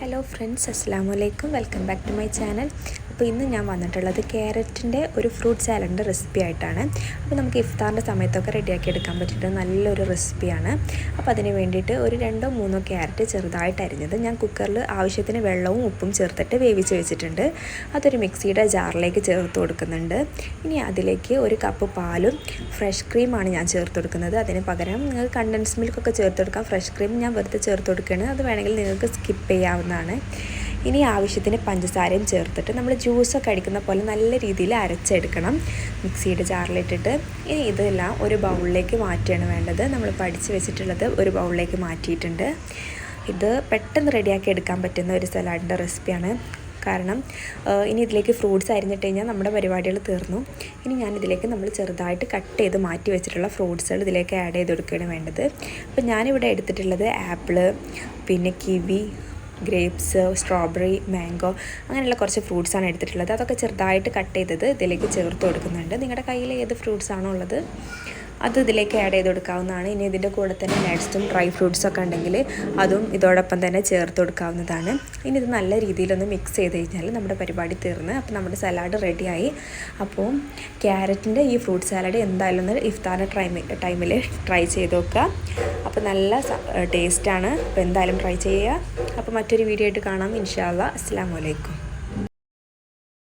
Hello friends, അസ്സലാമു അലൈക്കും. Welcome back to my channel. അപ്പോൾ ഇന്ന് ഞാൻ വന്നിട്ടുള്ളത് ക്യാരറ്റിൻ്റെ ഒരു ഫ്രൂട്ട് സാലഡിൻ്റെ റെസിപ്പി ആയിട്ടാണ്. അപ്പോൾ നമുക്ക് ഇഫ്താറിൻ്റെ സമയത്തൊക്കെ റെഡിയാക്കി എടുക്കാൻ പറ്റിയിട്ട് നല്ലൊരു റെസിപ്പിയാണ്. അപ്പോൾ അതിന് വേണ്ടിയിട്ട് ഒരു 2-3 ക്യാരറ്റ് ചെറുതായിട്ട് അരിഞ്ഞത് ഞാൻ കുക്കറിൽ ആവശ്യത്തിന് വെള്ളവും ഉപ്പും ചേർത്തിട്ട് വേവിച്ച് വെച്ചിട്ടുണ്ട്. അതൊരു മിക്സിയുടെ ജാറിലേക്ക് ചേർത്ത് കൊടുക്കുന്നുണ്ട്. ഇനി അതിലേക്ക് ഒരു കപ്പ് പാലും ഫ്രഷ് ക്രീമാണ് ഞാൻ ചേർത്ത് കൊടുക്കുന്നത്. അതിന് പകരം നിങ്ങൾക്ക് കണ്ടൻസ് മിൽക്കൊക്കെ ചേർത്ത് കൊടുക്കാം. ഫ്രഷ് ക്രീം ഞാൻ വെറുതെ ചേർത്ത് കൊടുക്കുകയാണ്. അത് വേണമെങ്കിൽ നിങ്ങൾക്ക് സ്കിപ്പ് ചെയ്യാവുന്നതാണ്. ഇനി ആവശ്യത്തിന് പഞ്ചസാരയും ചേർത്തിട്ട് നമ്മൾ ജ്യൂസൊക്കെ അടിക്കുന്ന പോലെ നല്ല രീതിയിൽ അരച്ചെടുക്കണം മിക്സിയുടെ ജാറിലിട്ടിട്ട്. ഇനി ഇതെല്ലാം ഒരു ബൗളിലേക്ക് മാറ്റുകയാണ് വേണ്ടത്. നമ്മൾ പഠിച്ച് വെച്ചിട്ടുള്ളത് ഒരു ബൗളിലേക്ക് മാറ്റിയിട്ടുണ്ട്. ഇത് പെട്ടെന്ന് റെഡിയാക്കി എടുക്കാൻ പറ്റുന്ന ഒരു സലാഡിൻ്റെ റെസിപ്പിയാണ്. കാരണം ഇനി ഇതിലേക്ക് ഫ്രൂട്ട്സ് അരിഞ്ഞിട്ട് കഴിഞ്ഞാൽ നമ്മുടെ പരിപാടികൾ തീർന്നു. ഇനി ഞാനിതിലേക്ക് നമ്മൾ ചെറുതായിട്ട് കട്ട് ചെയ്ത് മാറ്റി വെച്ചിട്ടുള്ള ഫ്രൂട്ട്സുകൾ ഇതിലേക്ക് ആഡ് ചെയ്ത് കൊടുക്കുകയാണ് വേണ്ടത്. അപ്പോൾ ഞാനിവിടെ എടുത്തിട്ടുള്ളത് ആപ്പിള്, പിന്നെ കിവി, ഗ്രേപ്സ്, സ്ട്രോബെറി, മാംഗോ, അങ്ങനെയുള്ള കുറച്ച് ഫ്രൂട്ട്സാണ് എടുത്തിട്ടുള്ളത്. അതൊക്കെ ചെറുതായിട്ട് കട്ട് ചെയ്തത് ഇതിലേക്ക് ചേർത്ത് കൊടുക്കുന്നുണ്ട്. നിങ്ങളുടെ കയ്യിൽ ഏത് ഫ്രൂട്ട്സ് ആണോ ഉള്ളത് അത് ഇതിലേക്ക് ആഡ് ചെയ്ത് കൊടുക്കാവുന്നതാണ്. ഇനി ഇതിൻ്റെ കൂടെ തന്നെ നട്ട്സും ഡ്രൈ ഫ്രൂട്ട്സൊക്കെ ഉണ്ടെങ്കിൽ അതും ഇതോടൊപ്പം തന്നെ ചേർത്ത് കൊടുക്കാവുന്നതാണ്. ഇനി ഇത് നല്ല രീതിയിലൊന്ന് മിക്സ് ചെയ്ത് കഴിഞ്ഞാൽ നമ്മുടെ പരിപാടി തീർന്ന്. അപ്പോൾ നമ്മുടെ സലാഡ് റെഡിയായി. അപ്പോൾ ക്യാരറ്റിൻ്റെ ഈ ഫ്രൂട്ട് സാലഡ് എന്തായാലും ഒന്ന് ഇഫ്താറിൻ്റെ ടൈമിൽ ട്രൈ ചെയ്ത് നോക്കുക. അപ്പോൾ നല്ല ടേസ്റ്റാണ്. അപ്പോൾ എന്തായാലും ട്രൈ ചെയ്യുക. അപ്പോൾ മറ്റൊരു വീഡിയോ ആയിട്ട് കാണാം ഇൻഷാ അല്ലാഹ്. അസ്സലാമു അലൈക്കും.